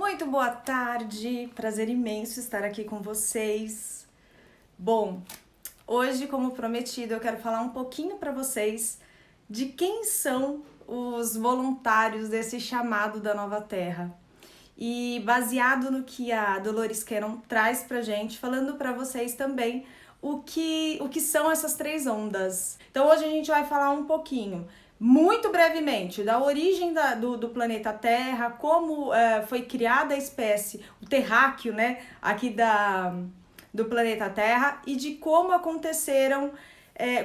Muito boa tarde, prazer imenso estar aqui com vocês. Bom, hoje, como prometido, eu quero falar um pouquinho para vocês de quem são os voluntários desse chamado da Nova Terra. E baseado no que a Dolores Cannon traz pra gente, falando para vocês também o que são essas três ondas. Então hoje a gente vai falar um pouquinho, muito brevemente, da origem do planeta Terra, como foi criada a espécie, o terráqueo, né, aqui do planeta Terra, e de como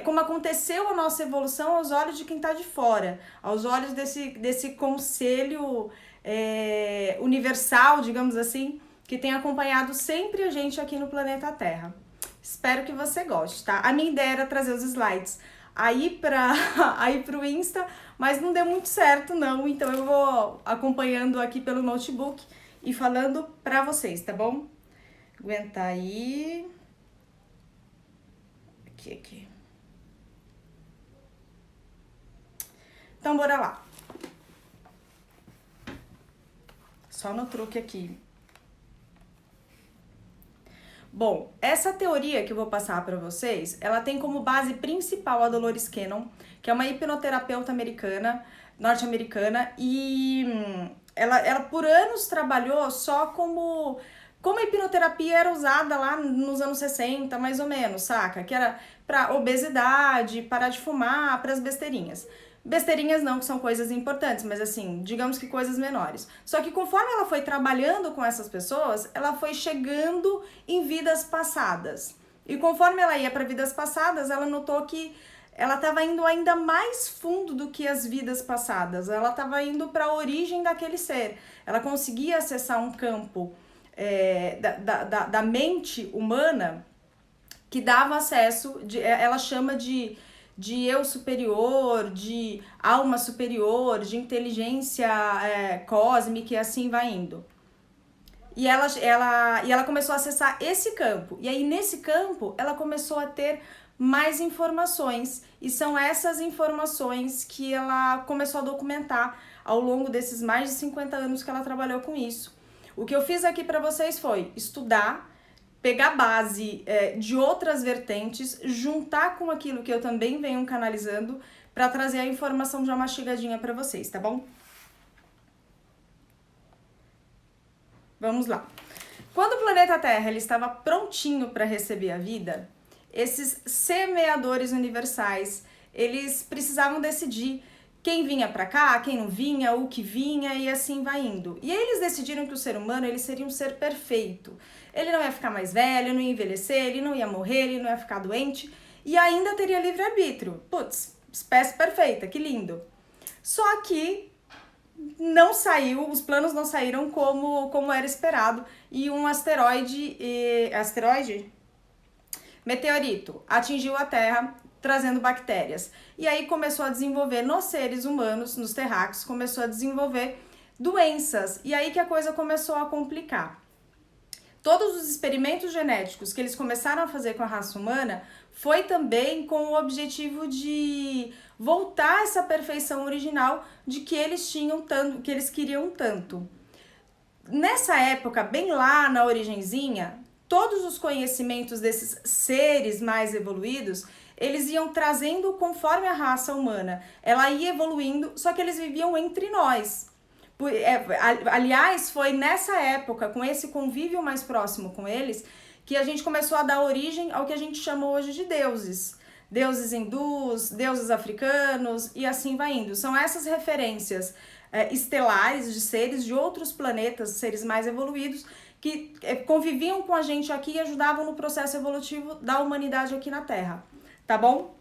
como aconteceu a nossa evolução aos olhos de quem está de fora, aos olhos desse conselho universal, digamos assim, que tem acompanhado sempre a gente aqui no planeta Terra. Espero que você goste, tá? A minha ideia era trazer os slides aí pro Insta, mas não deu muito certo não, então eu vou acompanhando aqui pelo notebook e falando pra vocês, tá bom? Aguenta aí. Aqui. Então bora lá. Só no truque aqui. Bom, essa teoria que eu vou passar para vocês, ela tem como base principal a Dolores Cannon, que é uma hipnoterapeuta norte-americana, e ela por anos trabalhou só como a hipnoterapia era usada lá nos anos 60, mais ou menos, saca? Que era para obesidade, parar de fumar, para as besteirinhas. Besteirinhas não, que são coisas importantes, mas assim, digamos que coisas menores. Só que conforme ela foi trabalhando com essas pessoas, ela foi chegando em vidas passadas. E conforme ela ia para vidas passadas, ela notou que ela estava indo ainda mais fundo do que as vidas passadas. Ela estava indo para a origem daquele ser. Ela conseguia acessar um campo da mente humana que dava acesso, ela chama de eu superior, de alma superior, de inteligência cósmica e assim vai indo. E ela começou a acessar esse campo. E aí, nesse campo, ela começou a ter mais informações. E são essas informações que ela começou a documentar ao longo desses mais de 50 anos que ela trabalhou com isso. O que eu fiz aqui para vocês foi estudar, pegar base de outras vertentes, juntar com aquilo que eu também venho canalizando para trazer a informação de uma mastigadinha para vocês, tá bom? Vamos lá. Quando o planeta Terra ele estava prontinho para receber a vida, esses semeadores universais, eles precisavam decidir quem vinha para cá, quem não vinha, o que vinha e assim vai indo. E aí eles decidiram que o ser humano ele seria um ser perfeito. Ele não ia ficar mais velho, não ia envelhecer, ele não ia morrer, ele não ia ficar doente e ainda teria livre-arbítrio. Putz, espécie perfeita, que lindo. Só que não saiu, os planos não saíram como era esperado e um meteorito atingiu a Terra trazendo bactérias. E aí começou a desenvolver nos seres humanos, nos terráqueos, começou a desenvolver doenças. E aí que a coisa começou a complicar. Todos os experimentos genéticos que eles começaram a fazer com a raça humana foi também com o objetivo de voltar essa perfeição original de que eles tinham tanto, que eles queriam tanto. Nessa época, bem lá na origenzinha, todos os conhecimentos desses seres mais evoluídos, eles iam trazendo conforme a raça humana. Ela ia evoluindo, só que eles viviam entre nós. Aliás, foi nessa época, com esse convívio mais próximo com eles, que a gente começou a dar origem ao que a gente chama hoje de deuses. Deuses hindus, deuses africanos e assim vai indo. São essas referências estelares de seres de outros planetas, seres mais evoluídos, que conviviam com a gente aqui e ajudavam no processo evolutivo da humanidade aqui na Terra. Tá bom?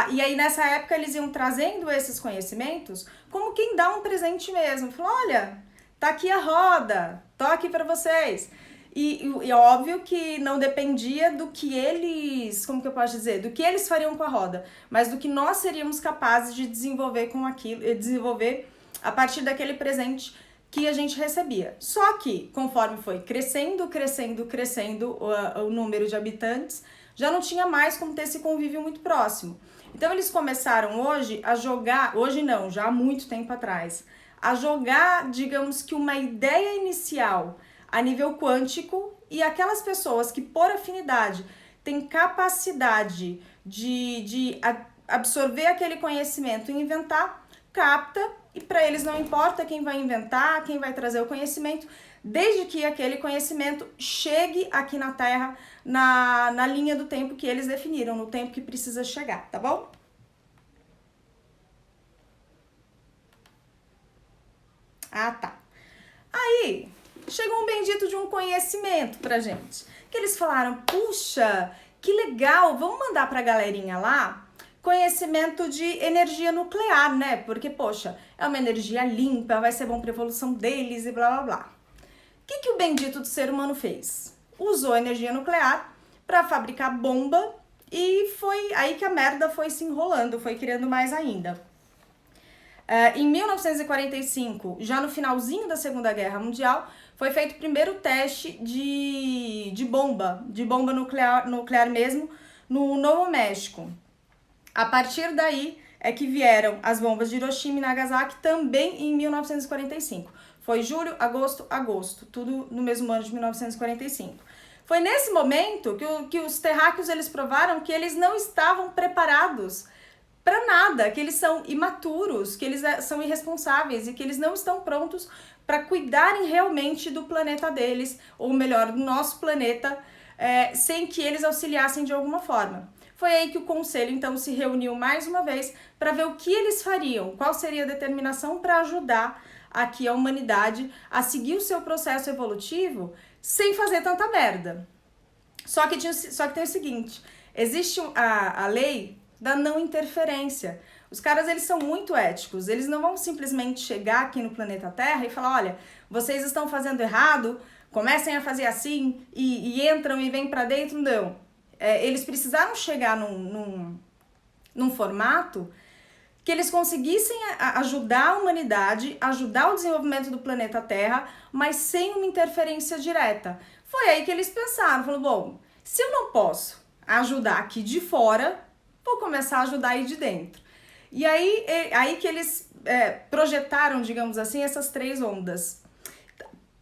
E aí nessa época eles iam trazendo esses conhecimentos como quem dá um presente mesmo. Falou, olha, tá aqui a roda, tô aqui para vocês. E óbvio que não dependia do que eles, como que eu posso dizer, do que eles fariam com a roda, mas do que nós seríamos capazes de desenvolver com aquilo, desenvolver a partir daquele presente que a gente recebia. Só que, conforme foi crescendo o número de habitantes, já não tinha mais como ter esse convívio muito próximo. Então eles começaram hoje a jogar, hoje não, já há muito tempo atrás, a jogar, digamos que uma ideia inicial a nível quântico, e aquelas pessoas que por afinidade têm capacidade de absorver aquele conhecimento e inventar, capta, e para eles não importa quem vai inventar, quem vai trazer o conhecimento, desde que aquele conhecimento chegue aqui na Terra na linha do tempo que eles definiram, no tempo que precisa chegar, tá bom? Ah, tá. Aí, chegou um bendito de um conhecimento pra gente. Que eles falaram, puxa, que legal, vamos mandar pra galerinha lá conhecimento de energia nuclear, né? Porque, poxa, é uma energia limpa, vai ser bom pra evolução deles e blá blá blá. O que o bendito do ser humano fez? Usou energia nuclear para fabricar bomba e foi aí que a merda foi se enrolando, foi criando mais ainda. Em 1945, já no finalzinho da Segunda Guerra Mundial, foi feito o primeiro teste de bomba nuclear mesmo, no Novo México. A partir daí é que vieram as bombas de Hiroshima e Nagasaki também em 1945. Foi julho, agosto, tudo no mesmo ano de 1945. Foi nesse momento que os terráqueos eles provaram que eles não estavam preparados para nada, que eles são imaturos, que eles são irresponsáveis e que eles não estão prontos para cuidarem realmente do planeta deles, ou melhor, do nosso planeta, sem que eles auxiliassem de alguma forma. Foi aí que o conselho então se reuniu mais uma vez para ver o que eles fariam, qual seria a determinação para ajudar aqui a humanidade a seguir o seu processo evolutivo sem fazer tanta merda. Só que tem o seguinte, existe a lei da não interferência. Os caras, eles são muito éticos, eles não vão simplesmente chegar aqui no planeta Terra e falar, olha, vocês estão fazendo errado, comecem a fazer assim e entram e vêm pra dentro, não. Eles precisaram chegar num formato que eles conseguissem ajudar a humanidade, ajudar o desenvolvimento do planeta Terra, mas sem uma interferência direta. Foi aí que eles pensaram, falaram, bom, se eu não posso ajudar aqui de fora, vou começar a ajudar aí de dentro. E aí que eles projetaram, digamos assim, essas três ondas.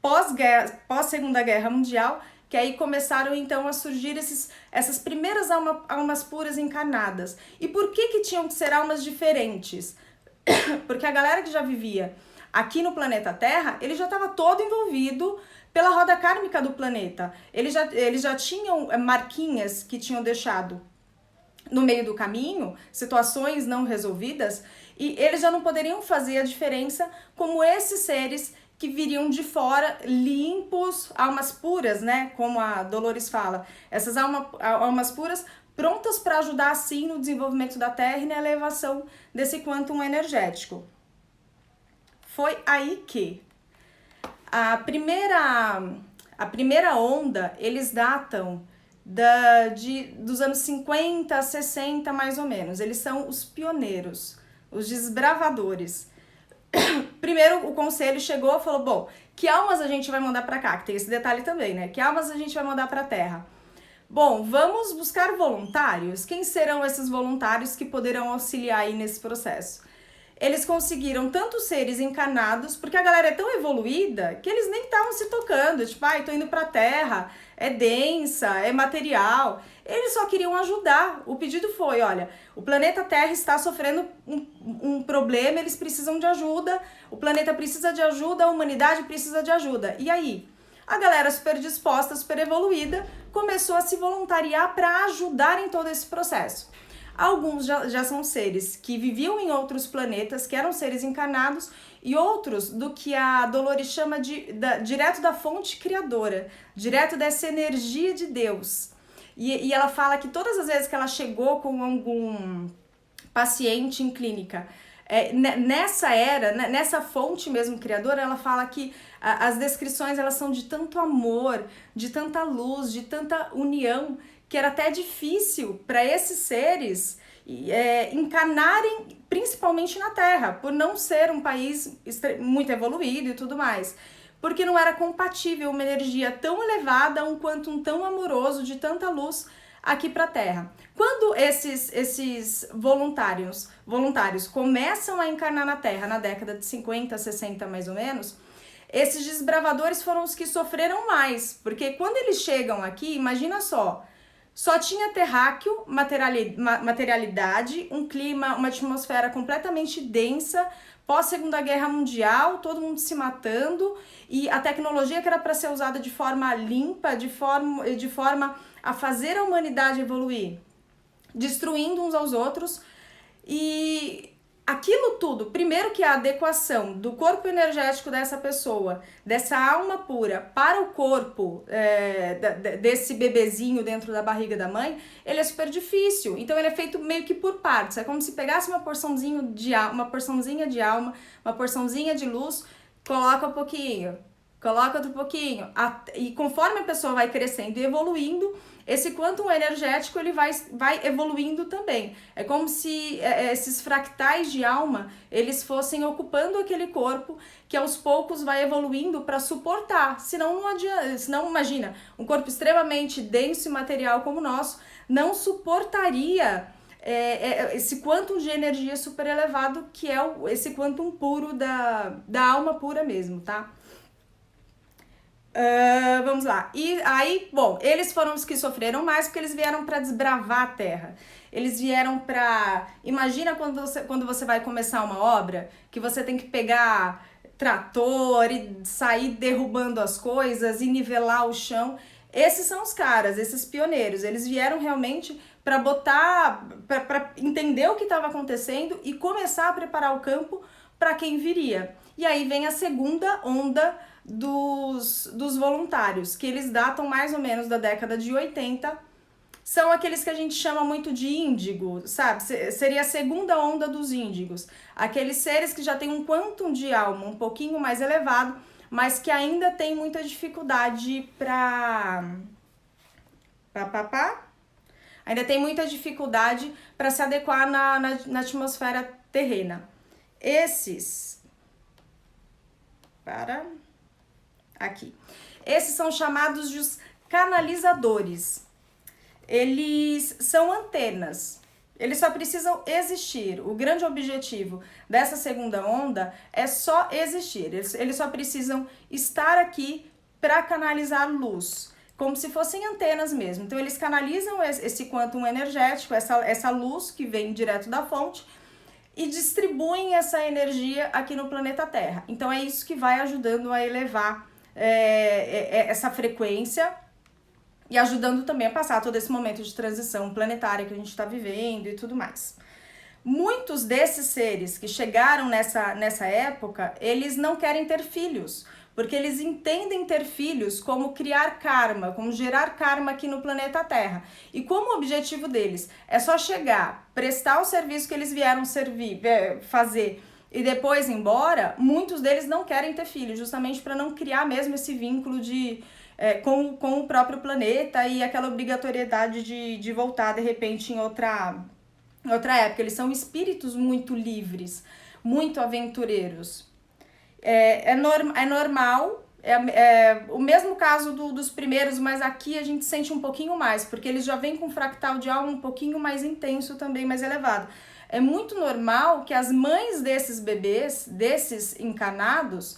Pós-Segunda Guerra Mundial, que aí começaram então a surgir essas primeiras almas puras encarnadas. E por que tinham que ser almas diferentes? Porque a galera que já vivia aqui no planeta Terra, ele já estava todo envolvido pela roda kármica do planeta. Eles já tinham marquinhas que tinham deixado no meio do caminho, situações não resolvidas, e eles já não poderiam fazer a diferença como esses seres que viriam de fora, limpos, almas puras, né? Como a Dolores fala, essas almas puras prontas para ajudar, assim, no desenvolvimento da Terra e na elevação desse quantum energético. Foi aí que a primeira onda, eles datam dos anos 50 a 60, mais ou menos. Eles são os pioneiros, os desbravadores. Primeiro o conselho chegou e falou, bom, que almas a gente vai mandar para cá? Que tem esse detalhe também, né? Que almas a gente vai mandar para a Terra? Bom, vamos buscar voluntários. Quem serão esses voluntários que poderão auxiliar aí nesse processo? Eles conseguiram tantos seres encarnados, porque a galera é tão evoluída que eles nem estavam se tocando, tipo, tô indo pra Terra, é densa, é material. Eles só queriam ajudar. O pedido foi, olha, o planeta Terra está sofrendo um problema, eles precisam de ajuda, o planeta precisa de ajuda, a humanidade precisa de ajuda. E aí? A galera super disposta, super evoluída, começou a se voluntariar para ajudar em todo esse processo. Alguns já são seres que viviam em outros planetas, que eram seres encarnados, e outros do que a Dolores chama direto da fonte criadora, direto dessa energia de Deus. E ela fala que todas as vezes que ela chegou com algum paciente em clínica, nessa era, nessa fonte mesmo criadora, ela fala que as descrições elas são de tanto amor, de tanta luz, de tanta união, que era até difícil para esses seres encarnarem principalmente na Terra, por não ser um país muito evoluído e tudo mais. Porque não era compatível uma energia tão elevada, um quantum tão amoroso, de tanta luz, aqui para a Terra. Quando esses voluntários começam a encarnar na Terra na década de 50, 60 mais ou menos, esses desbravadores foram os que sofreram mais, porque quando eles chegam aqui, imagina só tinha terráqueo, materialidade, um clima, uma atmosfera completamente densa, pós-Segunda Guerra Mundial, todo mundo se matando, e a tecnologia que era para ser usada de forma limpa, de forma a fazer a humanidade evoluir, destruindo uns aos outros, e aquilo tudo, primeiro que a adequação do corpo energético dessa pessoa, dessa alma pura, para o corpo desse bebezinho dentro da barriga da mãe, ele é super difícil. Então ele é feito meio que por partes. É como se pegasse uma porçãozinha de alma, uma porçãozinha de luz, coloca um pouquinho, coloca outro pouquinho. E conforme a pessoa vai crescendo e evoluindo, esse quantum energético ele vai evoluindo também. É como se esses fractais de alma, eles fossem ocupando aquele corpo que aos poucos vai evoluindo para suportar. Senão não adianta, senão imagina, um corpo extremamente denso e material como o nosso não suportaria esse quantum de energia super elevado que é esse quantum puro da alma pura mesmo, tá? Vamos lá. E aí, bom, eles foram os que sofreram mais porque eles vieram para desbravar a terra. Eles vieram para... Imagina quando você vai começar uma obra, que você tem que pegar trator e sair derrubando as coisas e nivelar o chão. Esses são os caras, esses pioneiros. Eles vieram realmente para para entender o que estava acontecendo e começar a preparar o campo para quem viria. E aí vem a segunda onda dos voluntários, que eles datam mais ou menos da década de 80, são aqueles que a gente chama muito de índigo, sabe? Seria a segunda onda dos índigos, aqueles seres que já têm um quantum de alma um pouquinho mais elevado, mas que ainda tem muita dificuldade ainda tem muita dificuldade para se adequar na atmosfera terrena. Esses são chamados de os canalizadores. Eles são antenas. Eles só precisam existir. O grande objetivo dessa segunda onda é só existir. Eles só precisam estar aqui para canalizar luz, como se fossem antenas mesmo. Então eles canalizam esse quantum energético, essa luz que vem direto da fonte, e distribuem essa energia aqui no planeta Terra. Então é isso que vai ajudando a elevar essa frequência e ajudando também a passar todo esse momento de transição planetária que a gente está vivendo e tudo mais. Muitos desses seres que chegaram nessa época, eles não querem ter filhos, porque eles entendem ter filhos como criar karma, como gerar karma aqui no planeta Terra. E como o objetivo deles é só chegar, prestar o serviço que eles vieram fazer e depois ir embora, muitos deles não querem ter filhos, justamente para não criar mesmo esse vínculo com o próprio planeta e aquela obrigatoriedade de voltar de repente em outra época. Eles são espíritos muito livres, muito aventureiros. É normal, o mesmo caso dos primeiros, mas aqui a gente sente um pouquinho mais, porque eles já vêm com um fractal de alma um pouquinho mais intenso também, mais elevado. É muito normal que as mães desses bebês, desses encarnados,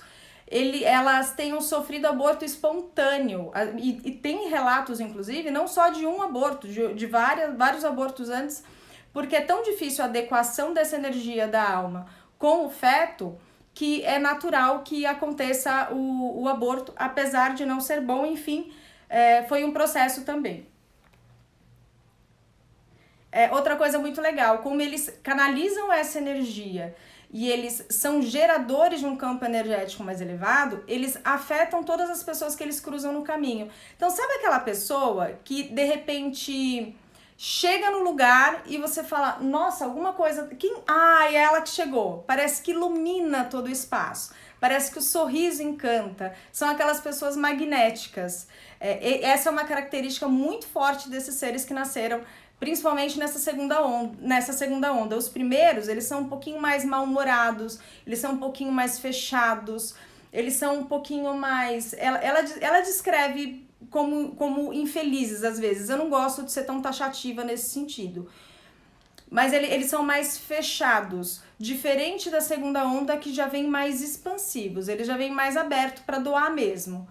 elas tenham sofrido aborto espontâneo, e tem relatos, inclusive, não só de um aborto, de vários abortos antes, porque é tão difícil a adequação dessa energia da alma com o feto, que é natural que aconteça o aborto, apesar de não ser bom, enfim, foi um processo também. Outra coisa muito legal, como eles canalizam essa energia e eles são geradores de um campo energético mais elevado, eles afetam todas as pessoas que eles cruzam no caminho. Então, sabe aquela pessoa que, de repente, chega no lugar e você fala, nossa, alguma coisa... é ela que chegou. Parece que ilumina todo o espaço. Parece que o sorriso encanta. São aquelas pessoas magnéticas. Essa é uma característica muito forte desses seres que nasceram, principalmente nessa segunda onda. Os primeiros, eles são um pouquinho mais mal-humorados, eles são um pouquinho mais fechados, eles são um pouquinho mais... Ela descreve como infelizes às vezes. Eu não gosto de ser tão taxativa nesse sentido. Mas eles são mais fechados, diferente da segunda onda que já vem mais expansivos, eles já vem mais aberto para doar mesmo.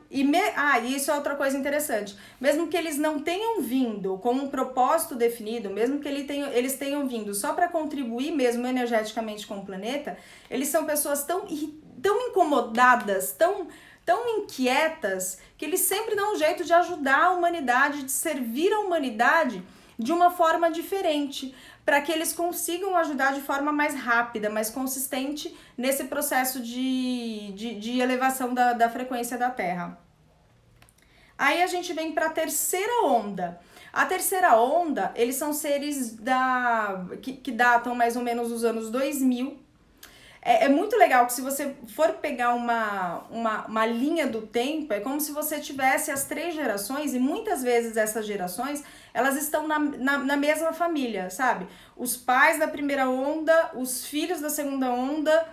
E isso é outra coisa interessante. Mesmo que eles não tenham vindo com um propósito definido, mesmo que eles tenham vindo só para contribuir mesmo energeticamente com o planeta, eles são pessoas tão incomodadas, tão inquietas, que eles sempre dão um jeito de ajudar a humanidade, de servir a humanidade de uma forma diferente, para que eles consigam ajudar de forma mais rápida, mais consistente nesse processo de elevação da frequência da Terra. Aí a gente vem para a terceira onda. A terceira onda, eles são seres que datam mais ou menos dos anos 2000. É muito legal que se você for pegar uma linha do tempo, é como se você tivesse as 3 gerações, e muitas vezes essas gerações, elas estão na mesma família, sabe? Os pais da primeira onda, os filhos da segunda onda,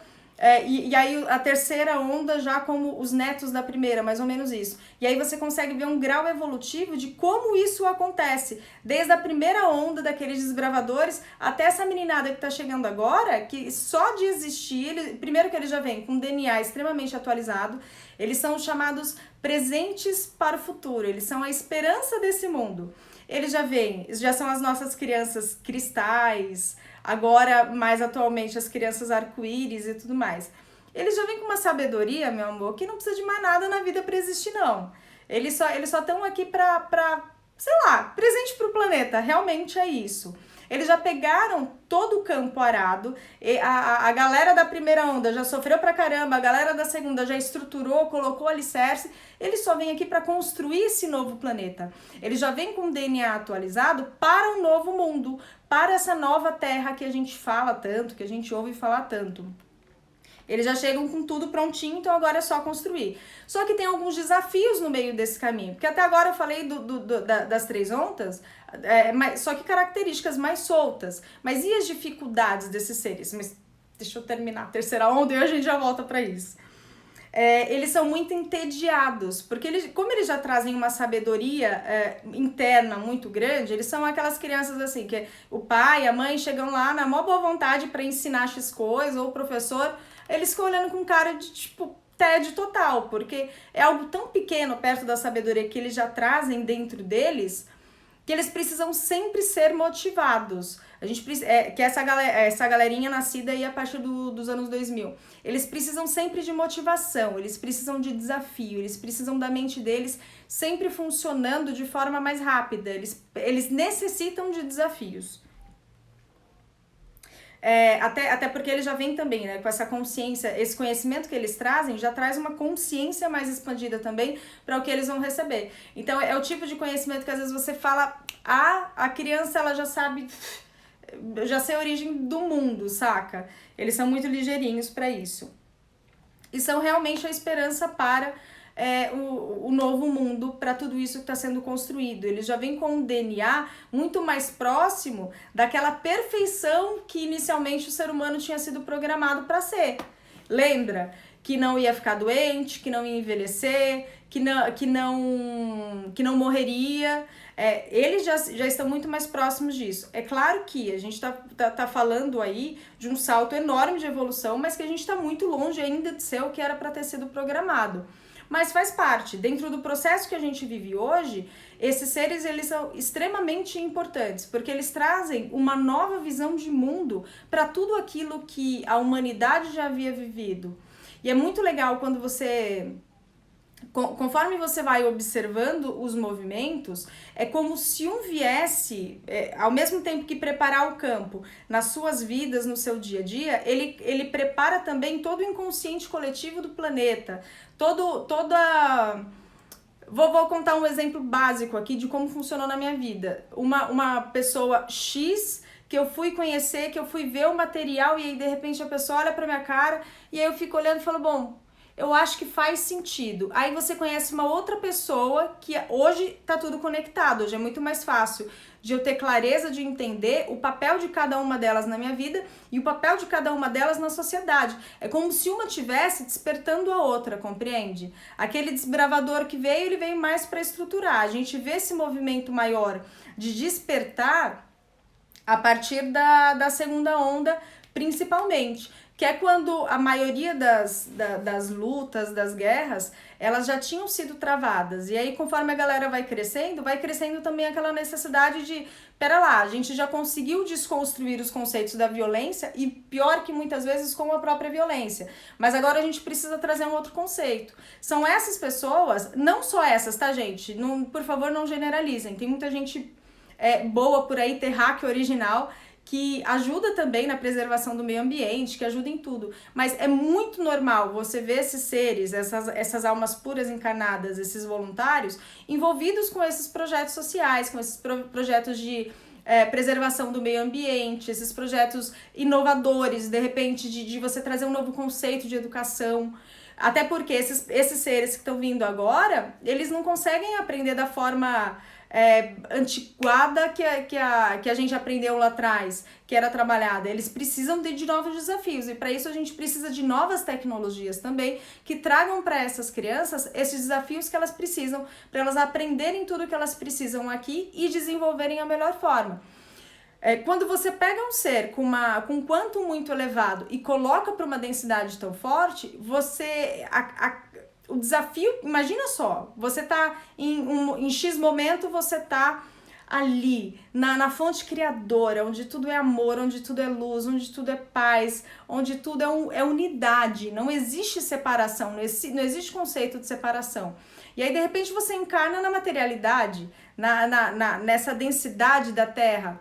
e aí a terceira onda já como os netos da primeira, mais ou menos isso. E aí você consegue ver um grau evolutivo de como isso acontece, desde a primeira onda daqueles desbravadores até essa meninada que tá chegando agora, que só de existir, primeiro que eles já vêm com um DNA extremamente atualizado, eles são chamados presentes para o futuro, eles são a esperança desse mundo. Eles já são as nossas crianças cristais, agora mais atualmente as crianças arco-íris e tudo mais. Eles já vêm com uma sabedoria, meu amor, que não precisa de mais nada na vida para existir, não. Eles só estão aqui sei lá, presente pro planeta, realmente é isso. Eles já pegaram todo o campo arado, e a galera da primeira onda já sofreu pra caramba, a galera da segunda já estruturou, colocou alicerce, eles só vêm aqui para construir esse novo planeta. Eles já vêm com o DNA atualizado para um novo mundo, para essa nova terra que a gente fala tanto, que a gente ouve falar tanto. Eles já chegam com tudo prontinho, então agora é só construir. Só que tem alguns desafios no meio desse caminho, porque até agora eu falei das 3 ondas, só que características mais soltas. Mas e as dificuldades desses seres? Mas deixa eu terminar a terceira onda e a gente já volta para isso. Eles são muito entediados, porque como eles já trazem uma sabedoria interna muito grande, eles são aquelas crianças assim, que o pai, a mãe chegam lá na maior boa vontade para ensinar X coisa, ou o professor, eles ficam olhando com cara de tipo tédio total, porque é algo tão pequeno perto da sabedoria que eles já trazem dentro deles, que eles precisam sempre ser motivados. A gente que essa galerinha nascida aí a partir dos anos 2000, eles precisam sempre de motivação, eles precisam de desafio, eles precisam da mente deles sempre funcionando de forma mais rápida, eles necessitam de desafios. Até porque eles já vêm também, né, com essa consciência, esse conhecimento que eles trazem já traz uma consciência mais expandida também para o que eles vão receber. Então é o tipo de conhecimento que às vezes você fala, a criança ela já sabe, já sei a origem do mundo, saca? Eles são muito ligeirinhos para isso. E são realmente a esperança para o novo mundo, para tudo isso que está sendo construído. Eles já vêm com um DNA muito mais próximo daquela perfeição que inicialmente o ser humano tinha sido programado para ser. Lembra? Que não ia ficar doente, que não ia envelhecer, que não morreria. Eles já estão muito mais próximos disso. É claro que a gente tá falando aí de um salto enorme de evolução, mas que a gente está muito longe ainda de ser o que era para ter sido programado. Mas faz parte, dentro do processo que a gente vive hoje, esses seres eles são extremamente importantes, porque eles trazem uma nova visão de mundo para tudo aquilo que a humanidade já havia vivido. E é muito legal quando conforme você vai observando os movimentos, é como se um viesse, ao mesmo tempo que preparar o campo nas suas vidas, no seu dia a dia, ele prepara também todo o inconsciente coletivo do planeta, Vou contar um exemplo básico aqui de como funcionou na minha vida. Uma pessoa X que eu fui conhecer, que eu fui ver o material, e aí de repente a pessoa olha pra minha cara, e aí eu fico olhando e falo, bom, Eu acho que faz sentido. Aí você conhece uma outra pessoa que hoje tá tudo conectado, hoje é muito mais fácil de eu ter clareza de entender o papel de cada uma delas na minha vida e o papel de cada uma delas na sociedade. É como se uma tivesse despertando a outra, compreende? Aquele desbravador que veio, ele veio mais para estruturar. A gente vê esse movimento maior de despertar a partir da segunda onda, principalmente, que é quando a maioria das lutas, das guerras, elas já tinham sido travadas. E aí, conforme a galera vai crescendo também aquela necessidade de, pera lá, a gente já conseguiu desconstruir os conceitos da violência e pior que muitas vezes com a própria violência. Mas agora a gente precisa trazer um outro conceito. São essas pessoas, não só essas, tá, gente? Não, por favor, não generalizem. Tem muita gente boa por aí, terráquea original, que ajuda também na preservação do meio ambiente, que ajuda em tudo. Mas é muito normal você ver esses seres, essas almas puras encarnadas, esses voluntários, envolvidos com esses projetos sociais, com esses projetos de preservação do meio ambiente, esses projetos inovadores, de repente, de você trazer um novo conceito de educação. Até porque esses seres que estão vindo agora, eles não conseguem aprender da forma antiquada que a gente aprendeu lá atrás, que era trabalhada. Eles precisam de novos desafios e para isso a gente precisa de novas tecnologias também que tragam para essas crianças esses desafios que elas precisam, para elas aprenderem tudo que elas precisam aqui e desenvolverem a melhor forma. Quando você pega um ser com um quantum muito elevado e coloca para uma densidade tão forte, o desafio, imagina só, você tá em X momento, você tá ali, na fonte criadora, onde tudo é amor, onde tudo é luz, onde tudo é paz, onde tudo é unidade, não existe separação, não existe conceito de separação. E aí, de repente, você encarna na materialidade, nessa densidade da Terra.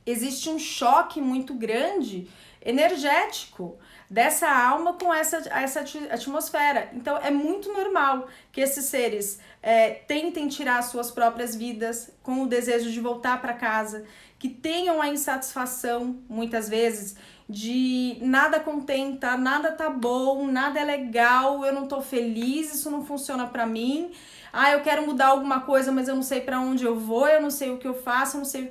Existe um choque muito grande, energético, dessa alma com essa atmosfera. Então é muito normal que esses seres tentem tirar suas próprias vidas com o desejo de voltar para casa, que tenham a insatisfação, muitas vezes, de nada contenta, nada tá bom, nada é legal, eu não tô feliz, isso não funciona para mim. Eu quero mudar alguma coisa, mas eu não sei para onde eu vou, eu não sei o que eu faço, eu não sei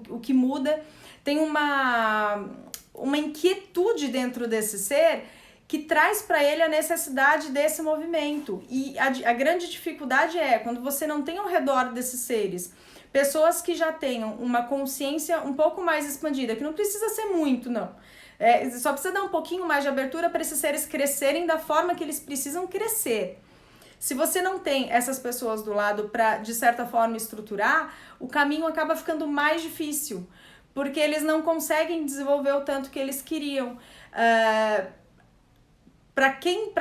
o que muda. Tem uma inquietude dentro desse ser que traz para ele a necessidade desse movimento. E a grande dificuldade é quando você não tem ao redor desses seres pessoas que já tenham uma consciência um pouco mais expandida, que não precisa ser muito, não. Só precisa dar um pouquinho mais de abertura para esses seres crescerem da forma que eles precisam crescer. Se você não tem essas pessoas do lado para, de certa forma, estruturar, o caminho acaba ficando mais difícil, porque eles não conseguem desenvolver o tanto que eles queriam. Para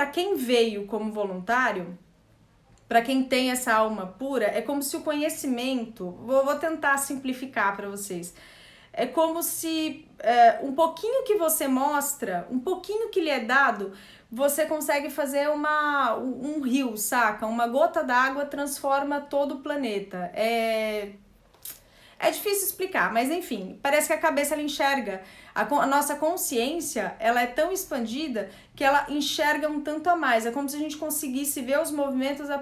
quem veio como voluntário, para quem tem essa alma pura, é como se o conhecimento, vou tentar simplificar para vocês, é como se um pouquinho que você mostra, um pouquinho que lhe é dado, você consegue fazer um rio, saca? Uma gota d'água transforma todo o planeta. É difícil explicar, mas enfim, parece que a cabeça ela enxerga. A nossa consciência, ela é tão expandida que ela enxerga um tanto a mais. É como se a gente conseguisse ver os movimentos a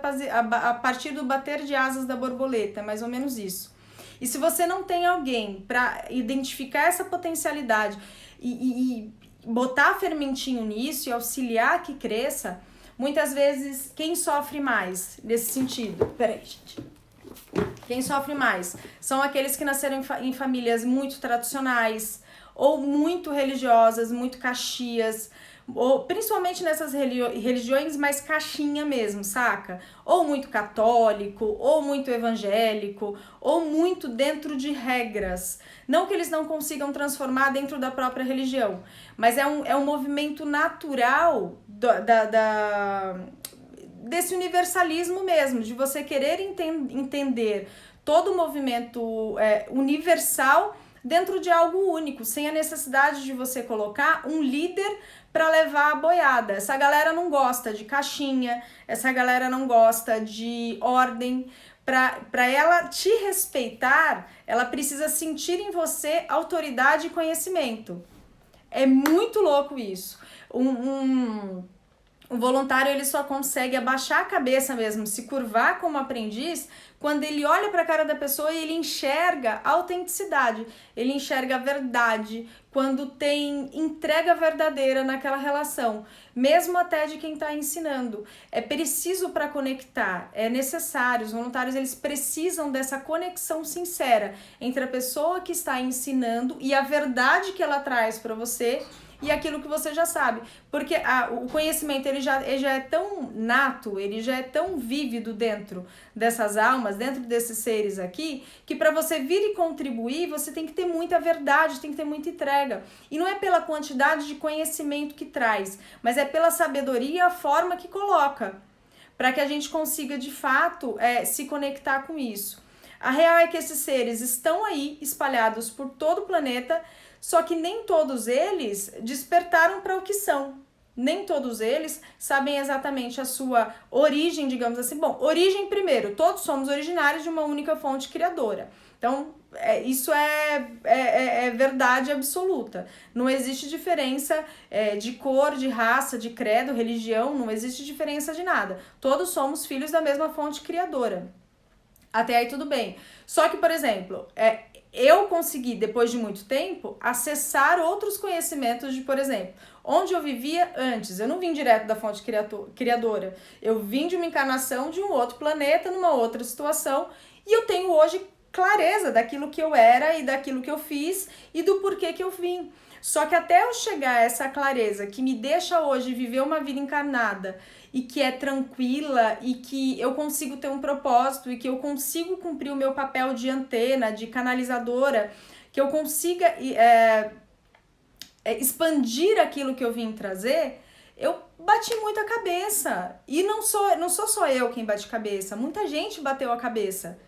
partir do bater de asas da borboleta, é mais ou menos isso. E se você não tem alguém para identificar essa potencialidade e botar fermentinho nisso e auxiliar que cresça, muitas vezes quem sofre mais nesse sentido? Peraí, gente. Quem sofre mais são aqueles que nasceram em famílias muito tradicionais ou muito religiosas, muito caxias, ou principalmente nessas religiões mais caixinha mesmo, saca? Ou muito católico, ou muito evangélico, ou muito dentro de regras. Não que eles não consigam transformar dentro da própria religião, mas é um movimento natural desse universalismo mesmo, de você querer entender todo o movimento universal dentro de algo único, sem a necessidade de você colocar um líder para levar a boiada. Essa galera não gosta de caixinha, essa galera não gosta de ordem. Para ela te respeitar, ela precisa sentir em você autoridade e conhecimento. É muito louco isso. O voluntário ele só consegue abaixar a cabeça mesmo, se curvar como aprendiz, quando ele olha para a cara da pessoa e ele enxerga a autenticidade, ele enxerga a verdade, quando tem entrega verdadeira naquela relação, mesmo até de quem está ensinando. É preciso para conectar, é necessário, os voluntários eles precisam dessa conexão sincera entre a pessoa que está ensinando e a verdade que ela traz para você e aquilo que você já sabe. Porque o conhecimento ele já é tão nato, ele já é tão vívido dentro dessas almas, dentro desses seres aqui, que para você vir e contribuir, você tem que ter muita verdade, tem que ter muita entrega. E não é pela quantidade de conhecimento que traz, mas é pela sabedoria e a forma que coloca, para que a gente consiga, de fato, se conectar com isso. A real é que esses seres estão aí espalhados por todo o planeta, só que nem todos eles despertaram para o que são. Nem todos eles sabem exatamente a sua origem, digamos assim. Bom, origem primeiro, todos somos originários de uma única fonte criadora. Então, isso é verdade absoluta. Não existe diferença de cor, de raça, de credo, religião, não existe diferença de nada. Todos somos filhos da mesma fonte criadora. Até aí tudo bem. Só que, por exemplo, eu consegui, depois de muito tempo, acessar outros conhecimentos de, por exemplo, onde eu vivia antes. Eu não vim direto da fonte criadora. Eu vim de uma encarnação de um outro planeta, numa outra situação, e eu tenho hoje clareza daquilo que eu era e daquilo que eu fiz e do porquê que eu vim. Só que até eu chegar a essa clareza que me deixa hoje viver uma vida encarnada e que é tranquila e que eu consigo ter um propósito e que eu consigo cumprir o meu papel de antena, de canalizadora, que eu consiga expandir aquilo que eu vim trazer, eu bati muito a cabeça. E não sou só eu quem bate cabeça, muita gente bateu a cabeça.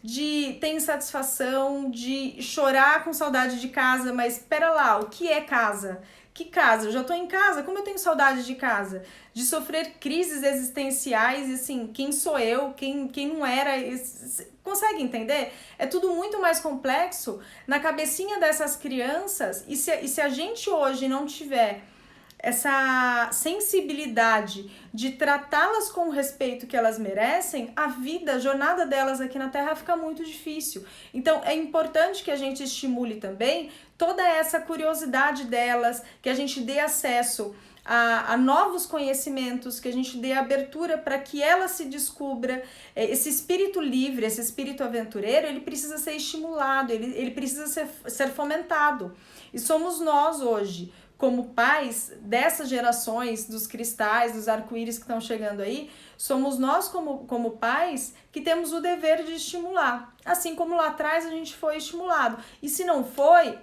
De ter insatisfação, de chorar com saudade de casa, mas espera lá, o que é casa? Que casa? Eu já tô em casa, como eu tenho saudade de casa? De sofrer crises existenciais, assim, quem sou eu, quem não era, consegue entender? É tudo muito mais complexo na cabecinha dessas crianças, e se a gente hoje não tiver essa sensibilidade de tratá-las com o respeito que elas merecem, a vida, a jornada delas aqui na Terra fica muito difícil. Então é importante que a gente estimule também toda essa curiosidade delas, que a gente dê acesso a novos conhecimentos, que a gente dê abertura para que ela se descubra. Esse espírito livre, esse espírito aventureiro, ele precisa ser estimulado, ele precisa ser fomentado. E somos nós hoje, como pais dessas gerações, dos cristais, dos arco-íris que estão chegando aí, somos nós como pais que temos o dever de estimular. Assim como lá atrás a gente foi estimulado. E se não foi,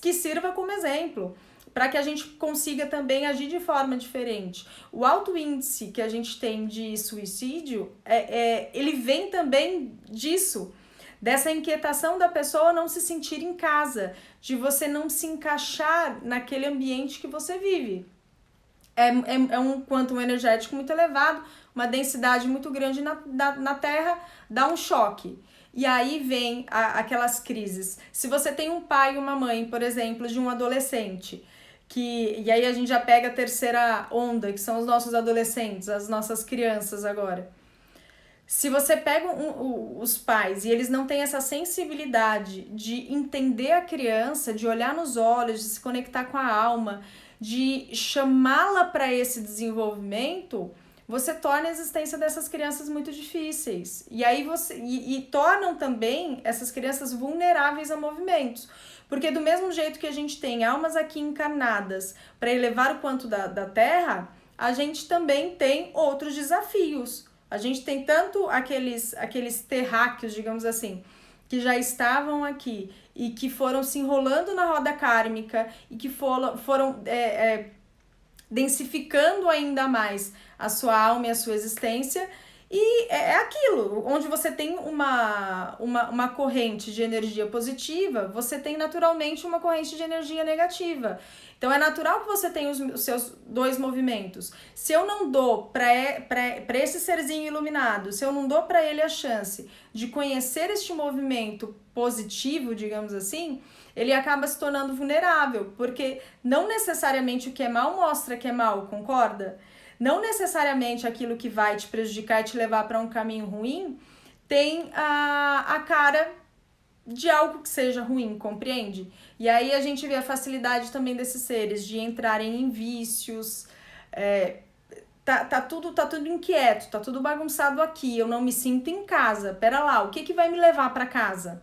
que sirva como exemplo, para que a gente consiga também agir de forma diferente. O alto índice que a gente tem de suicídio, ele vem também disso, dessa inquietação da pessoa não se sentir em casa, de você não se encaixar naquele ambiente que você vive. É um quantum energético muito elevado, uma densidade muito grande na Terra, dá um choque. E aí vem aquelas crises. Se você tem um pai e uma mãe, por exemplo, de um adolescente, e aí a gente já pega a terceira onda, que são os nossos adolescentes, as nossas crianças agora. Se você pega os pais e eles não têm essa sensibilidade de entender a criança, de olhar nos olhos, de se conectar com a alma, de chamá-la para esse desenvolvimento, você torna a existência dessas crianças muito difíceis. E aí tornam também essas crianças vulneráveis a movimentos. Porque do mesmo jeito que a gente tem almas aqui encarnadas para elevar o quanto da Terra, a gente também tem outros desafios. A gente tem tanto aqueles terráqueos, digamos assim, que já estavam aqui e que foram se enrolando na roda kármica e que foram densificando ainda mais a sua alma e a sua existência. E é aquilo, onde você tem uma corrente de energia positiva, você tem naturalmente uma corrente de energia negativa. Então é natural que você tenha os seus dois movimentos. Se eu não dou para esse serzinho iluminado, se eu não dou para ele a chance de conhecer este movimento positivo, digamos assim, ele acaba se tornando vulnerável, porque não necessariamente o que é mal mostra que é mal, concorda? Não necessariamente aquilo que vai te prejudicar e te levar para um caminho ruim tem a cara de algo que seja ruim, compreende? E aí a gente vê a facilidade também desses seres de entrarem em vícios, tá tudo inquieto, tá tudo bagunçado aqui, eu não me sinto em casa. Pera lá, o que vai me levar para casa?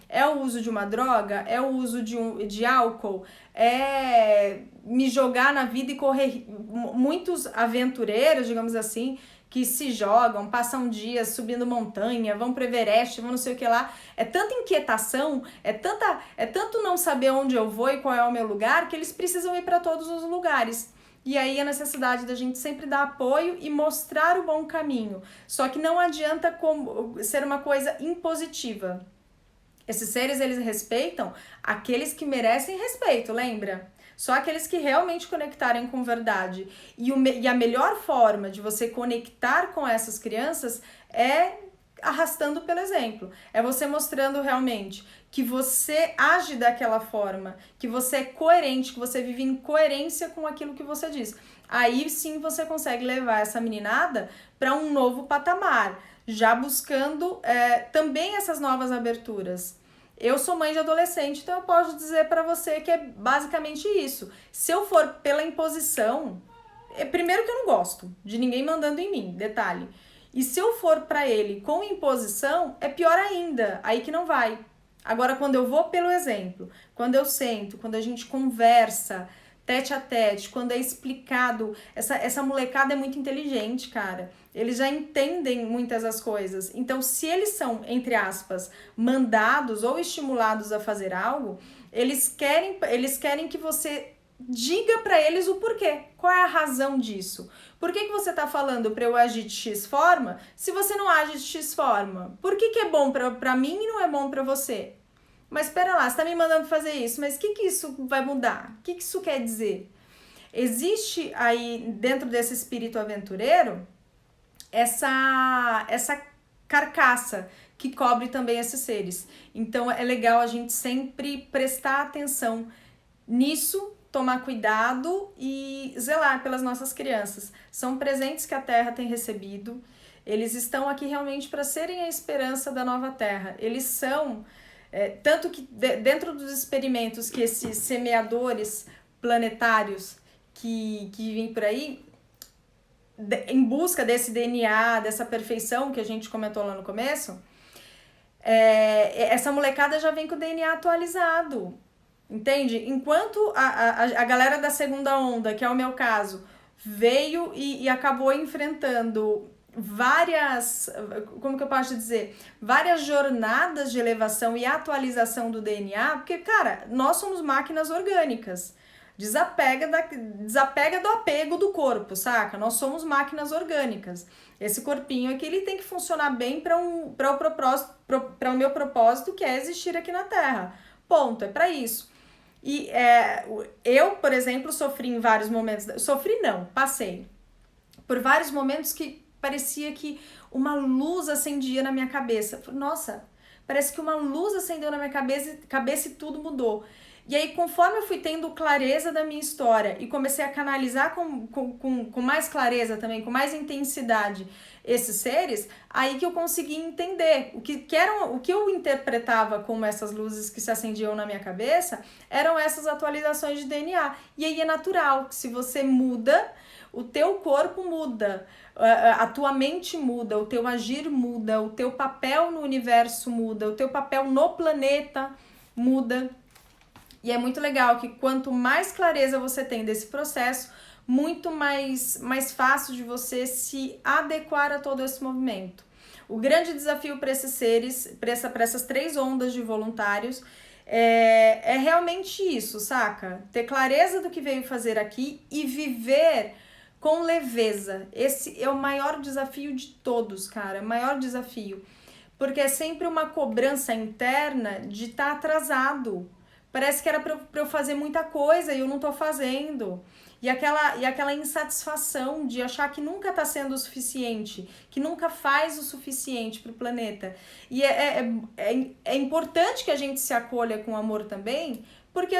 É o uso de uma droga? É o uso de álcool? É me jogar na vida e correr? Muitos aventureiros, digamos assim, que se jogam, passam dias subindo montanha, vão pro Everest, vão não sei o que lá. É tanta inquietação, é tanto não saber onde eu vou e qual é o meu lugar, que eles precisam ir para todos os lugares. E aí a necessidade da gente sempre dar apoio e mostrar o bom caminho. Só que não adianta ser uma coisa impositiva. Esses seres, eles respeitam aqueles que merecem respeito, lembra? Só aqueles que realmente conectarem com verdade. E a melhor forma de você conectar com essas crianças é arrastando pelo exemplo. É você mostrando realmente que você age daquela forma, que você é coerente, que você vive em coerência com aquilo que você diz. Aí sim você consegue levar essa meninada para um novo patamar, já buscando também essas novas aberturas. Eu sou mãe de adolescente, então eu posso dizer para você que é basicamente isso. Se eu for pela imposição, primeiro que eu não gosto de ninguém mandando em mim, detalhe. E se eu for para ele com imposição, é pior ainda, aí que não vai. Agora, quando eu vou pelo exemplo, quando eu sento, quando a gente conversa tete a tete, quando é explicado, essa molecada é muito inteligente, cara. Eles já entendem muitas das coisas. Então, se eles são, entre aspas, mandados ou estimulados a fazer algo, eles querem que você diga para eles o porquê. Qual é a razão disso? Por que você tá falando para eu agir de X forma se você não age de X forma? Por que é bom para mim e não é bom para você? Mas espera lá, você tá me mandando fazer isso, mas o que isso vai mudar? O que isso quer dizer? Existe aí, dentro desse espírito aventureiro, essa carcaça que cobre também esses seres. Então é legal a gente sempre prestar atenção nisso, tomar cuidado e zelar pelas nossas crianças. São presentes que a Terra tem recebido, eles estão aqui realmente para serem a esperança da nova Terra. Eles são... tanto que dentro dos experimentos que esses semeadores planetários que vêm por aí, em busca desse DNA, dessa perfeição que a gente comentou lá no começo, essa molecada já vem com o DNA atualizado, entende? Enquanto a galera da segunda onda, que é o meu caso, veio e acabou enfrentando várias, como que eu posso dizer, várias jornadas de elevação e atualização do DNA, porque, cara, nós somos máquinas orgânicas. Desapega do apego do corpo, saca? Nós somos máquinas orgânicas. Esse corpinho aqui, ele tem que funcionar bem para o meu propósito, que é existir aqui na Terra. Ponto, é para isso. E eu, por exemplo, sofri em vários momentos... Sofri não, passei por vários momentos que parecia que uma luz acendia na minha cabeça. Nossa, parece que uma luz acendeu na minha cabeça e tudo mudou. E aí, conforme eu fui tendo clareza da minha história e comecei a canalizar com mais clareza também, com mais intensidade esses seres, aí que eu consegui entender o que eu interpretava como essas luzes que se acendiam na minha cabeça, eram essas atualizações de DNA. E aí é natural que se você muda, o teu corpo muda, a tua mente muda, o teu agir muda, o teu papel no universo muda, o teu papel no planeta muda. E é muito legal que quanto mais clareza você tem desse processo, muito mais fácil de você se adequar a todo esse movimento. O grande desafio para esses seres, para essas 3 ondas de voluntários, é realmente isso, saca? Ter clareza do que veio fazer aqui e viver com leveza. Esse é o maior desafio de todos, cara, o maior desafio. Porque é sempre uma cobrança interna de estar atrasado. Parece que era para eu fazer muita coisa e eu não tô fazendo. E aquela insatisfação de achar que nunca tá sendo o suficiente, que nunca faz o suficiente pro planeta. E é importante que a gente se acolha com amor também, porque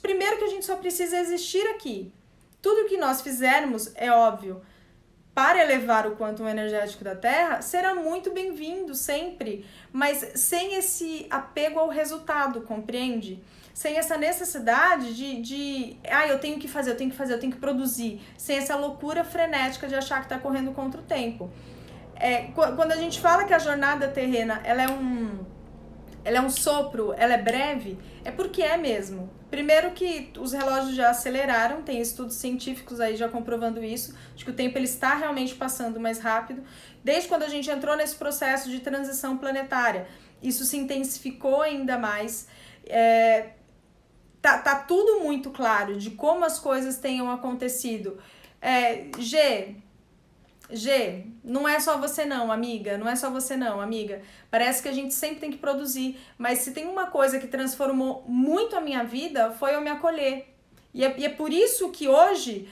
primeiro que a gente só precisa existir aqui. Tudo que nós fizermos, é óbvio, para elevar o quantum energético da Terra, será muito bem-vindo sempre, mas sem esse apego ao resultado, compreende? Sem essa necessidade eu tenho que fazer, eu tenho que produzir, sem essa loucura frenética de achar que está correndo contra o tempo. Quando a gente fala que a jornada terrena ela é um sopro, ela é breve, é porque é mesmo. Primeiro que os relógios já aceleraram, tem estudos científicos aí já comprovando isso, de que o tempo ele está realmente passando mais rápido. Desde quando a gente entrou nesse processo de transição planetária, isso se intensificou ainda mais. Tá tudo muito claro de como as coisas tenham acontecido. G, não é só você não, amiga, não é só você não, amiga. Parece que a gente sempre tem que produzir, mas se tem uma coisa que transformou muito a minha vida, foi eu me acolher. E é por isso que hoje,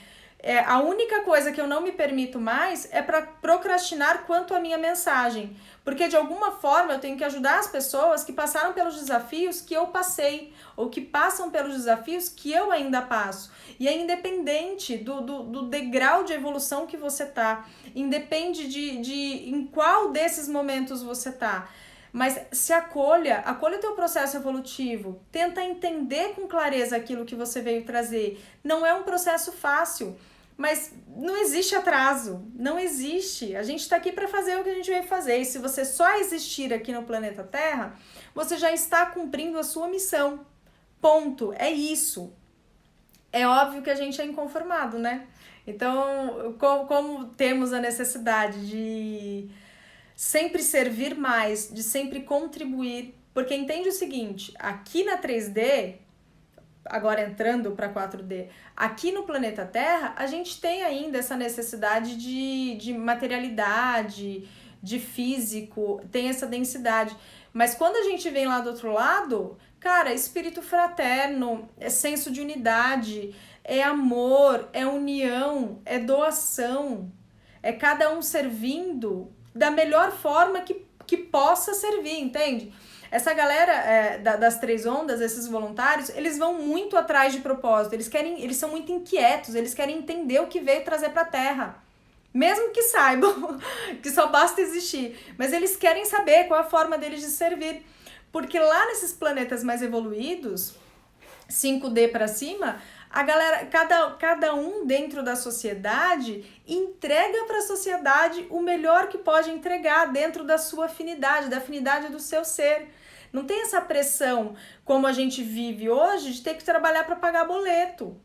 a única coisa que eu não me permito mais é para procrastinar quanto à minha mensagem. Porque de alguma forma eu tenho que ajudar as pessoas que passaram pelos desafios que eu passei, ou que passam pelos desafios que eu ainda passo. E é independente do degrau de evolução que você tá, independe de em qual desses momentos você tá. Mas se acolha o teu processo evolutivo, tenta entender com clareza aquilo que você veio trazer. Não é um processo fácil, mas não existe atraso, não existe. A gente está aqui para fazer o que a gente veio fazer. E se você só existir aqui no planeta Terra, você já está cumprindo a sua missão. Ponto. É isso. É óbvio que a gente é inconformado, né? Então, como temos a necessidade de sempre servir mais, de sempre contribuir, porque entende o seguinte, aqui na 3D, agora entrando para 4D, aqui no planeta Terra, a gente tem ainda essa necessidade de materialidade, de físico, tem essa densidade. Mas quando a gente vem lá do outro lado, cara, espírito fraterno, é senso de unidade, é amor, é união, é doação, é cada um servindo da melhor forma que possa servir, entende? Essa galera das 3 ondas, esses voluntários, eles vão muito atrás de propósito, eles são muito inquietos, eles querem entender o que veio trazer para a Terra. Mesmo que saibam que só basta existir, mas eles querem saber qual é a forma deles de servir. Porque lá nesses planetas mais evoluídos, 5D para cima, a galera, cada um dentro da sociedade entrega para a sociedade o melhor que pode entregar dentro da sua afinidade, da afinidade do seu ser. Não tem essa pressão como a gente vive hoje de ter que trabalhar para pagar boleto.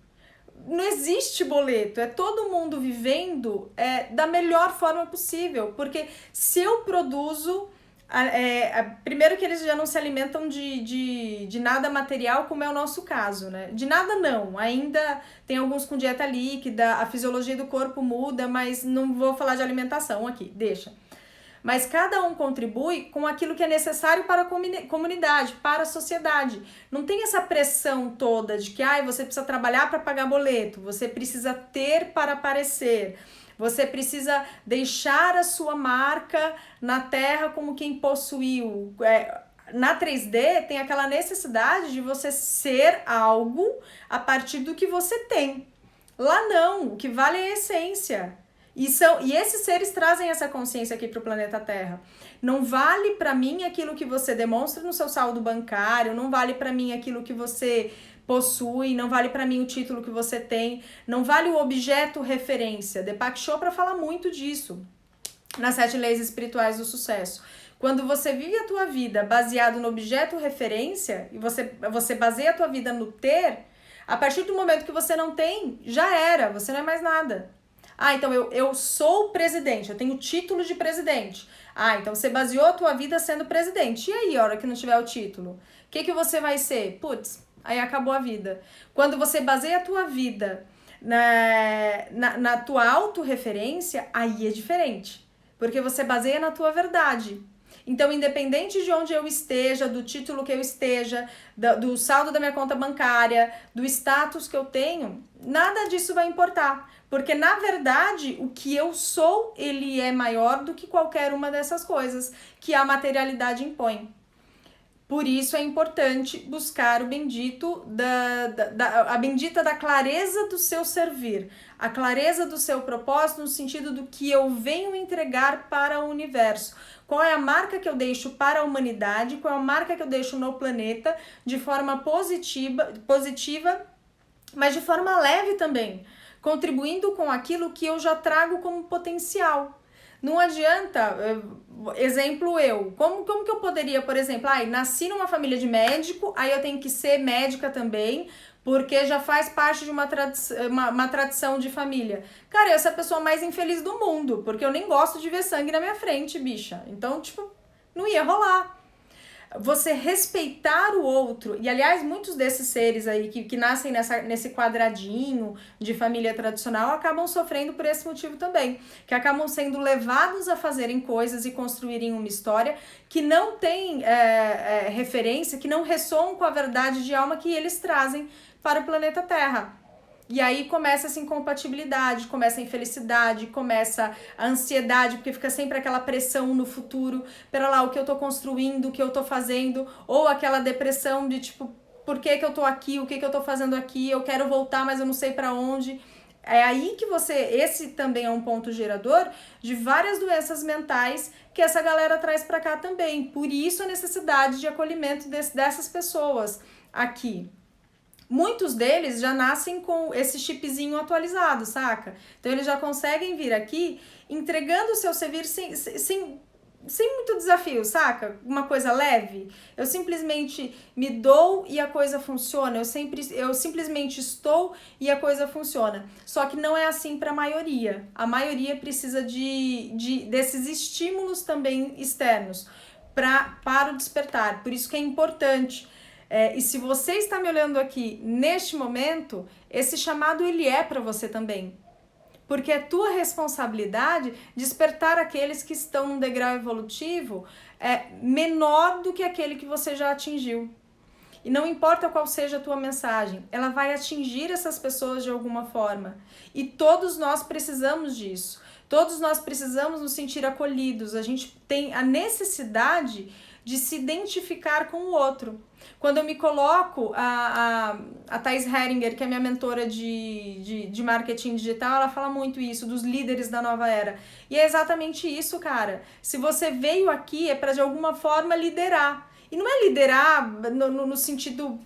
Não existe boleto, é todo mundo vivendo da melhor forma possível, porque se eu produzo, primeiro que eles já não se alimentam de nada material, como é o nosso caso, né? De nada não, ainda tem alguns com dieta líquida, a fisiologia do corpo muda, mas não vou falar de alimentação aqui, deixa. Mas cada um contribui com aquilo que é necessário para a comunidade, para a sociedade. Não tem essa pressão toda de que você precisa trabalhar para pagar boleto, você precisa ter para aparecer, você precisa deixar a sua marca na Terra como quem possuiu. Na 3D tem aquela necessidade de você ser algo a partir do que você tem. Lá não, o que vale é a essência. E esses seres trazem essa consciência aqui para o planeta Terra. Não vale para mim aquilo que você demonstra no seu saldo bancário, não vale para mim aquilo que você possui, não vale para mim o título que você tem, não vale o objeto referência. Deepak Chopra fala muito disso nas 7 leis espirituais do sucesso. Quando você vive a tua vida baseado no objeto referência e você baseia a tua vida no ter, a partir do momento que você não tem, já era, você não é mais nada. Então eu sou presidente, eu tenho título de presidente. Então você baseou a tua vida sendo presidente. E aí, a hora que não tiver o título? O que você vai ser? Putz, aí acabou a vida. Quando você baseia a tua vida na tua autorreferência, aí é diferente. Porque você baseia na tua verdade. Então, independente de onde eu esteja, do título que eu esteja, do saldo da minha conta bancária, do status que eu tenho, nada disso vai importar. Porque, na verdade, o que eu sou, ele é maior do que qualquer uma dessas coisas que a materialidade impõe. Por isso é importante buscar o bendito a bendita da clareza do seu servir, a clareza do seu propósito no sentido do que eu venho entregar para o universo. Qual é a marca que eu deixo para a humanidade, qual é a marca que eu deixo no planeta de forma positiva, mas de forma leve também, contribuindo com aquilo que eu já trago como potencial. Não adianta, exemplo como que eu poderia, por exemplo, nasci numa família de médico, aí eu tenho que ser médica também, porque já faz parte de uma tradição de família. Cara, eu sou a pessoa mais infeliz do mundo, porque eu nem gosto de ver sangue na minha frente, bicha. Então, tipo, não ia rolar. Você respeitar o outro, e aliás, muitos desses seres aí que nascem nesse quadradinho de família tradicional acabam sofrendo por esse motivo também, que acabam sendo levados a fazerem coisas e construírem uma história que não tem referência, que não ressoam com a verdade de alma que eles trazem para o planeta Terra. E aí começa essa incompatibilidade, começa a infelicidade, começa a ansiedade, porque fica sempre aquela pressão no futuro, pera lá, o que eu tô construindo, o que eu tô fazendo, ou aquela depressão de tipo, por que eu tô aqui, o que eu tô fazendo aqui, eu quero voltar, mas eu não sei para onde. É aí que esse também é um ponto gerador de várias doenças mentais que essa galera traz para cá também. Por isso a necessidade de acolhimento dessas pessoas aqui. Muitos deles já nascem com esse chipzinho atualizado, saca? Então eles já conseguem vir aqui entregando o seu servir sem muito desafio, saca? Uma coisa leve. Eu simplesmente me dou e a coisa funciona. Eu simplesmente estou e a coisa funciona. Só que não é assim para a maioria. A maioria precisa desses estímulos também externos para o despertar. Por isso que é importante. E se você está me olhando aqui neste momento, esse chamado ele é para você também. Porque é tua responsabilidade despertar aqueles que estão num degrau evolutivo menor do que aquele que você já atingiu. E não importa qual seja a tua mensagem, ela vai atingir essas pessoas de alguma forma. E todos nós precisamos disso. Todos nós precisamos nos sentir acolhidos. A gente tem a necessidade de se identificar com o outro. Quando eu me coloco, a Thais Heringer, que é minha mentora de marketing digital, ela fala muito isso, dos líderes da nova era. E é exatamente isso, cara. Se você veio aqui, é para de alguma forma liderar. E não é liderar no sentido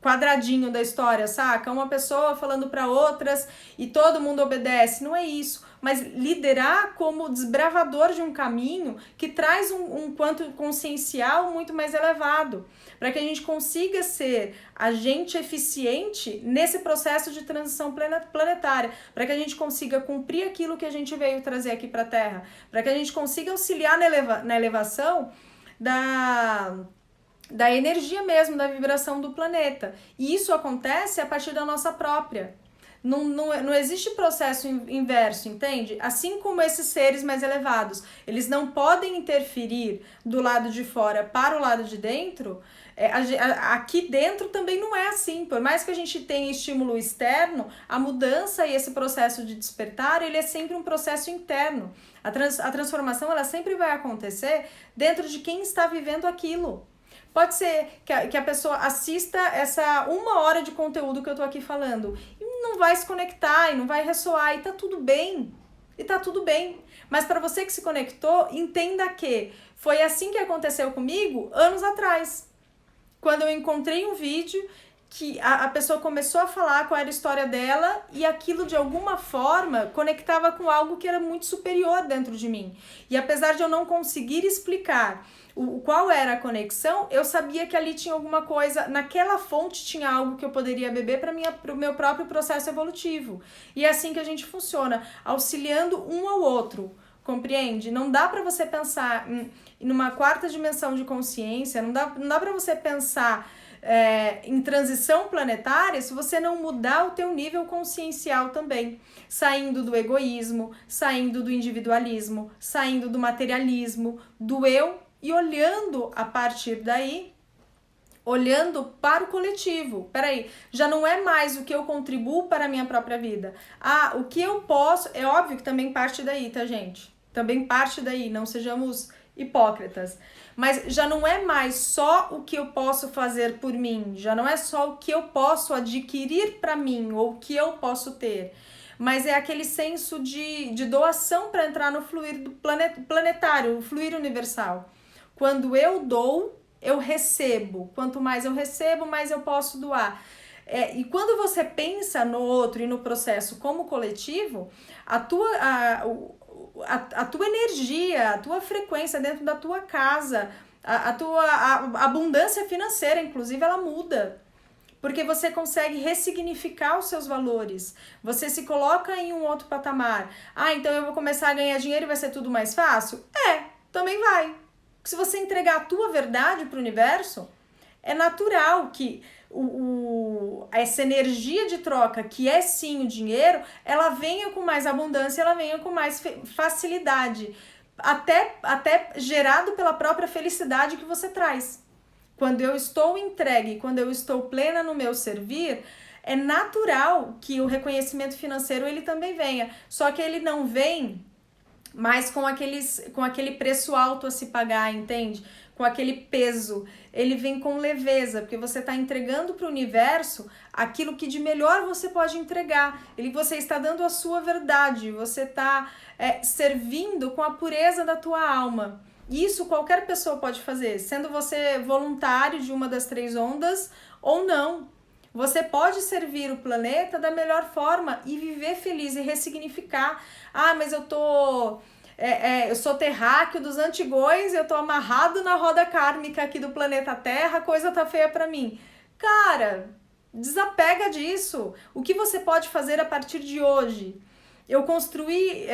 quadradinho da história, saca? Uma pessoa falando para outras e todo mundo obedece. Não é isso. Mas liderar como desbravador de um caminho que traz um quanto consciencial muito mais elevado, para que a gente consiga ser agente eficiente nesse processo de transição planetária, para que a gente consiga cumprir aquilo que a gente veio trazer aqui para a Terra, para que a gente consiga auxiliar na elevação da energia mesmo, da vibração do planeta. E isso acontece a partir da nossa própria. Não existe processo inverso, entende? Assim como esses seres mais elevados, eles não podem interferir do lado de fora para o lado de dentro, aqui dentro também não é assim. Por mais que a gente tenha estímulo externo, a mudança e esse processo de despertar, ele é sempre um processo interno. A transformação, ela sempre vai acontecer dentro de quem está vivendo aquilo. Pode ser que a pessoa assista essa 1 hora de conteúdo que eu tô aqui falando e não vai se conectar e não vai ressoar e tá tudo bem. E tá tudo bem. Mas para você que se conectou, entenda que foi assim que aconteceu comigo anos atrás. Quando eu encontrei um vídeo que a pessoa começou a falar qual era a história dela e aquilo de alguma forma conectava com algo que era muito superior dentro de mim. E apesar de eu não conseguir explicar qual era a conexão, eu sabia que ali tinha alguma coisa, naquela fonte tinha algo que eu poderia beber para o meu próprio processo evolutivo. E é assim que a gente funciona, auxiliando um ao outro, compreende? Não dá para você pensar numa 4ª dimensão de consciência, não dá para você pensar em transição planetária se você não mudar o teu nível consciencial também, saindo do egoísmo, saindo do individualismo, saindo do materialismo, do eu, e olhando a partir daí, olhando para o coletivo. Peraí, já não é mais o que eu contribuo para a minha própria vida. O que eu posso, é óbvio que também parte daí, tá, gente? Também parte daí, não sejamos hipócritas. Mas já não é mais só o que eu posso fazer por mim, já não é só o que eu posso adquirir para mim ou o que eu posso ter, mas é aquele senso de doação para entrar no fluir do planetário, o fluir universal. Quando eu dou, eu recebo. Quanto mais eu recebo, mais eu posso doar. E quando você pensa no outro e no processo como coletivo, a tua energia, a tua frequência dentro da tua casa, a abundância financeira, inclusive, ela muda. Porque você consegue ressignificar os seus valores. Você se coloca em um outro patamar. Ah, então eu vou começar a ganhar dinheiro e vai ser tudo mais fácil? Também vai. Se você entregar a tua verdade para o universo, é natural que essa energia de troca, que é sim o dinheiro, ela venha com mais abundância, ela venha com mais facilidade. Até gerado pela própria felicidade que você traz. Quando eu estou entregue, quando eu estou plena no meu servir, é natural que o reconhecimento financeiro ele também venha. Só que ele não vem mais com aquele preço alto a se pagar, entende? Com aquele peso. Ele vem com leveza, porque você está entregando para o universo aquilo que de melhor você pode entregar. Você está dando a sua verdade, você está servindo com a pureza da tua alma. Isso qualquer pessoa pode fazer, sendo você voluntário de uma das 3 ondas ou não. Você pode servir o planeta da melhor forma e viver feliz e ressignificar. Ah, mas eu sou terráqueo dos antigões, eu tô amarrado na roda kármica aqui do planeta Terra, a coisa tá feia pra mim. Cara, desapega disso. O que você pode fazer a partir de hoje? Eu construí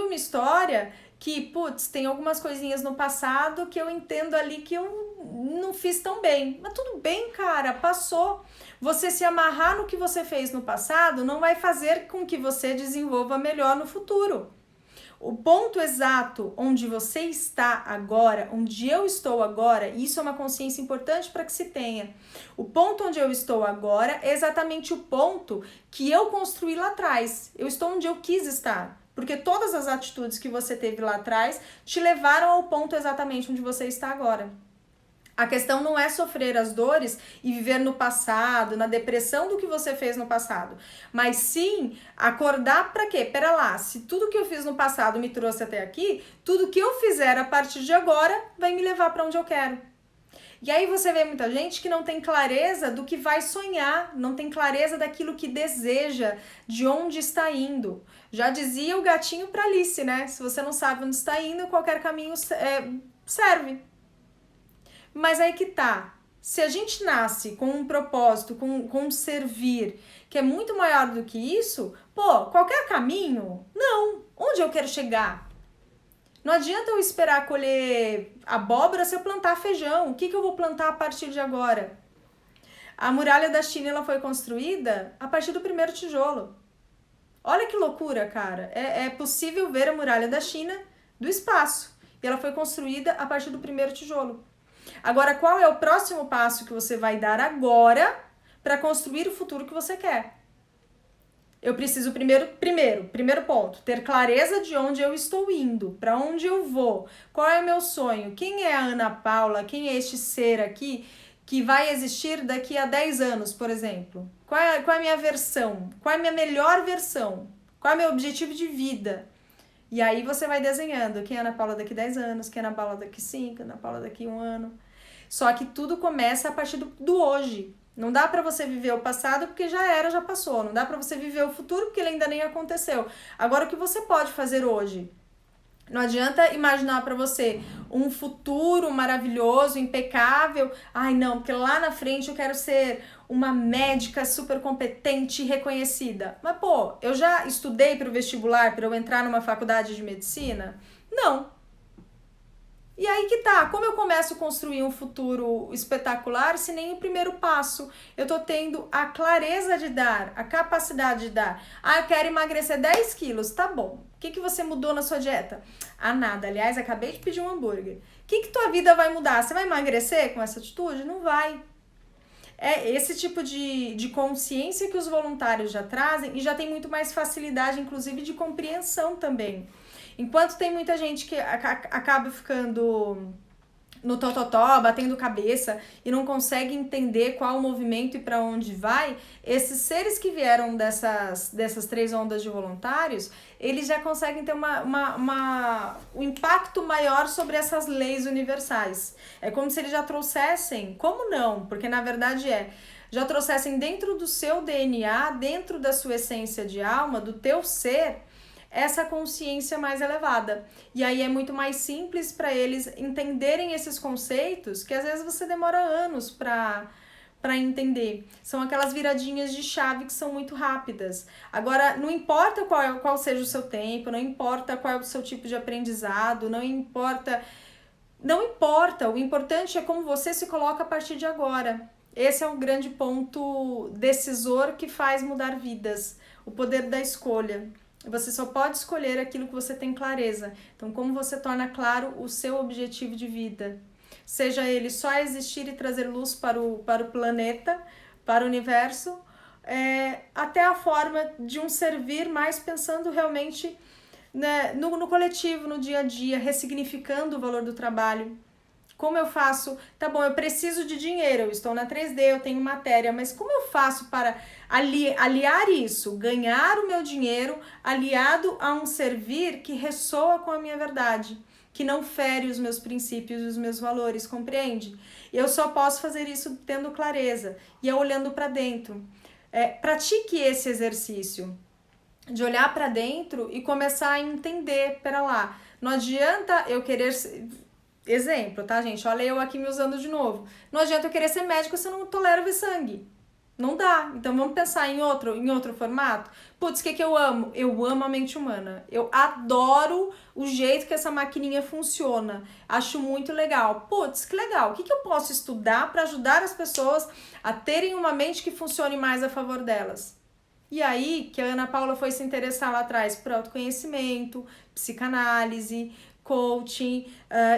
uma história que, tem algumas coisinhas no passado que eu entendo ali que eu não fiz tão bem. Mas tudo bem, cara, passou. Você se amarrar no que você fez no passado não vai fazer com que você desenvolva melhor no futuro. O ponto exato onde você está agora, onde eu estou agora, isso é uma consciência importante para que se tenha. O ponto onde eu estou agora é exatamente o ponto que eu construí lá atrás. Eu estou onde eu quis estar. Porque todas as atitudes que você teve lá atrás te levaram ao ponto exatamente onde você está agora. A questão não é sofrer as dores e viver no passado, na depressão do que você fez no passado, mas sim acordar para quê? Pera lá, se tudo que eu fiz no passado me trouxe até aqui, tudo que eu fizer a partir de agora vai me levar para onde eu quero. E aí você vê muita gente que não tem clareza do que vai sonhar, não tem clareza daquilo que deseja, de onde está indo. Já dizia o gatinho para Alice, né? Se você não sabe onde está indo, qualquer caminho serve. Mas aí que tá. Se a gente nasce com um propósito, com um servir, que é muito maior do que isso, qualquer caminho, não. Onde eu quero chegar? Não adianta eu esperar colher abóbora se eu plantar feijão. O que eu vou plantar a partir de agora? A muralha da China ela foi construída a partir do primeiro tijolo. Olha que loucura, cara. É possível ver a muralha da China do espaço. E ela foi construída a partir do primeiro tijolo. Agora, qual é o próximo passo que você vai dar agora para construir o futuro que você quer? Eu preciso primeiro ponto, ter clareza de onde eu estou indo, para onde eu vou, qual é o meu sonho, quem é a Ana Paula, quem é este ser aqui que vai existir daqui a 10 anos, por exemplo? Qual é a minha versão? Qual é a minha melhor versão? Qual é o meu objetivo de vida? E aí você vai desenhando quem é a Ana Paula daqui 10 anos, quem é a Ana Paula daqui 5, Ana Paula daqui 1 ano. Só que tudo começa a partir do hoje. Não dá pra você viver o passado porque já passou. Não dá pra você viver o futuro porque ele ainda nem aconteceu. Agora, o que você pode fazer hoje? Não adianta imaginar pra você um futuro maravilhoso, impecável. Ai, não, porque lá na frente eu quero ser uma médica super competente e reconhecida. Mas, eu já estudei pro vestibular para eu entrar numa faculdade de medicina? Não. E aí que tá, como eu começo a construir um futuro espetacular se nem o primeiro passo eu tô tendo a clareza de dar, a capacidade de dar? Ah, eu quero emagrecer 10 quilos, tá bom. O que você mudou na sua dieta? Ah, nada, aliás, acabei de pedir um hambúrguer. O que tua vida vai mudar? Você vai emagrecer com essa atitude? Não vai. É esse tipo de consciência que os voluntários já trazem e já tem muito mais facilidade, inclusive, de compreensão também. Enquanto tem muita gente que acaba ficando no tototó, batendo cabeça e não consegue entender qual o movimento e para onde vai, esses seres que vieram dessas 3 ondas de voluntários, eles já conseguem ter um impacto maior sobre essas leis universais. É como se eles já trouxessem, como não? Porque na verdade já trouxessem dentro do seu DNA, dentro da sua essência de alma, do teu ser, essa consciência mais elevada. E aí é muito mais simples para eles entenderem esses conceitos que às vezes você demora anos para entender. São aquelas viradinhas de chave que são muito rápidas. Agora, não importa qual seja o seu tempo, não importa qual é o seu tipo de aprendizado, não importa, o importante é como você se coloca a partir de agora. Esse é um grande ponto decisor que faz mudar vidas, o poder da escolha. Você só pode escolher aquilo que você tem clareza. Então, como você torna claro o seu objetivo de vida? Seja ele só existir e trazer luz para o planeta, para o universo, até a forma de um servir mais pensando realmente, né, no coletivo, no dia a dia, ressignificando o valor do trabalho. Como eu faço? Tá bom, eu preciso de dinheiro, eu estou na 3D, eu tenho matéria, mas como eu faço para aliar isso, ganhar o meu dinheiro aliado a um servir que ressoa com a minha verdade, que não fere os meus princípios e os meus valores, compreende? Eu só posso fazer isso tendo clareza e olhando para dentro. Pratique esse exercício de olhar para dentro e começar a entender, pera lá, não adianta eu querer... Exemplo, tá, gente? Olha eu aqui me usando de novo. Não adianta eu querer ser médico se eu não tolero ver sangue. Não dá. Então vamos pensar em outro formato. Putz, o que eu amo? Eu amo a mente humana. Eu adoro o jeito que essa maquininha funciona. Acho muito legal. Putz, que legal. O que eu posso estudar para ajudar as pessoas a terem uma mente que funcione mais a favor delas? E aí que a Ana Paula foi se interessar lá atrás por autoconhecimento, psicanálise, coaching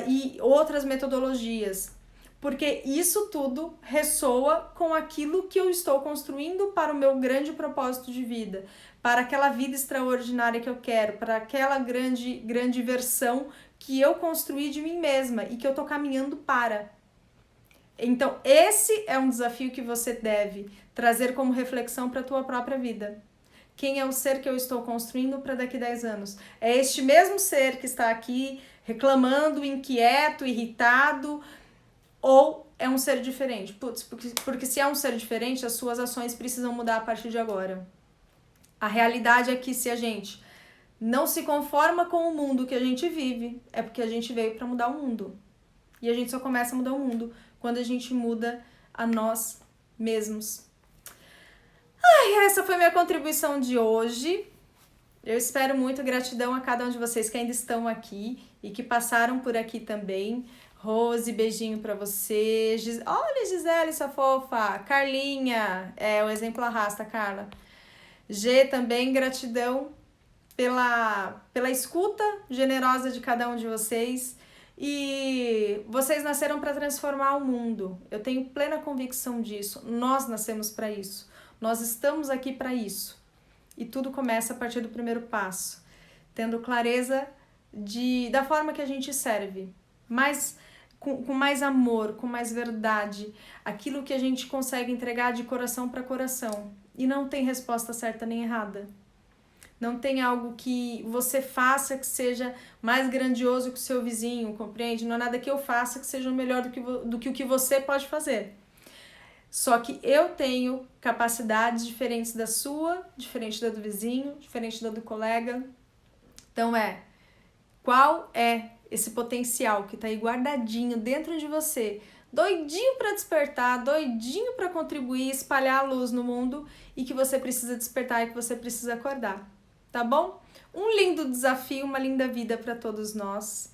e outras metodologias, porque isso tudo ressoa com aquilo que eu estou construindo para o meu grande propósito de vida, para aquela vida extraordinária que eu quero, para aquela grande versão que eu construí de mim mesma e que eu estou caminhando para. Então, esse é um desafio que você deve trazer como reflexão para a tua própria vida. Quem é o ser que eu estou construindo para daqui a 10 anos? É este mesmo ser que está aqui reclamando, inquieto, irritado, ou é um ser diferente? Putz, porque se é um ser diferente, as suas ações precisam mudar a partir de agora. A realidade é que se a gente não se conforma com o mundo que a gente vive, é porque a gente veio para mudar o mundo. E a gente só começa a mudar o mundo quando a gente muda a nós mesmos. Essa foi minha contribuição de hoje. Eu espero muito, gratidão a cada um de vocês que ainda estão aqui e que passaram por aqui também. Rose, beijinho pra você. Olha, Gisele, sua fofa. Carlinha, o exemplo arrasta, Carla. G também, gratidão pela escuta generosa de cada um de vocês. E vocês nasceram para transformar o mundo. Eu tenho plena convicção disso. Nós nascemos para isso. Nós estamos aqui para isso. E tudo começa a partir do primeiro passo. Tendo clareza da forma que a gente serve. Com mais amor, com mais verdade. Aquilo que a gente consegue entregar de coração para coração. E não tem resposta certa nem errada. Não tem algo que você faça que seja mais grandioso que o seu vizinho, compreende? Não é nada que eu faça que seja melhor do que o que você pode fazer. Só que eu tenho capacidades diferentes da sua, diferente da do vizinho, diferente da do colega. Então qual é esse potencial que tá aí guardadinho dentro de você, doidinho para despertar, doidinho para contribuir, espalhar a luz no mundo e que você precisa despertar e que você precisa acordar, tá bom? Um lindo desafio, uma linda vida para todos nós.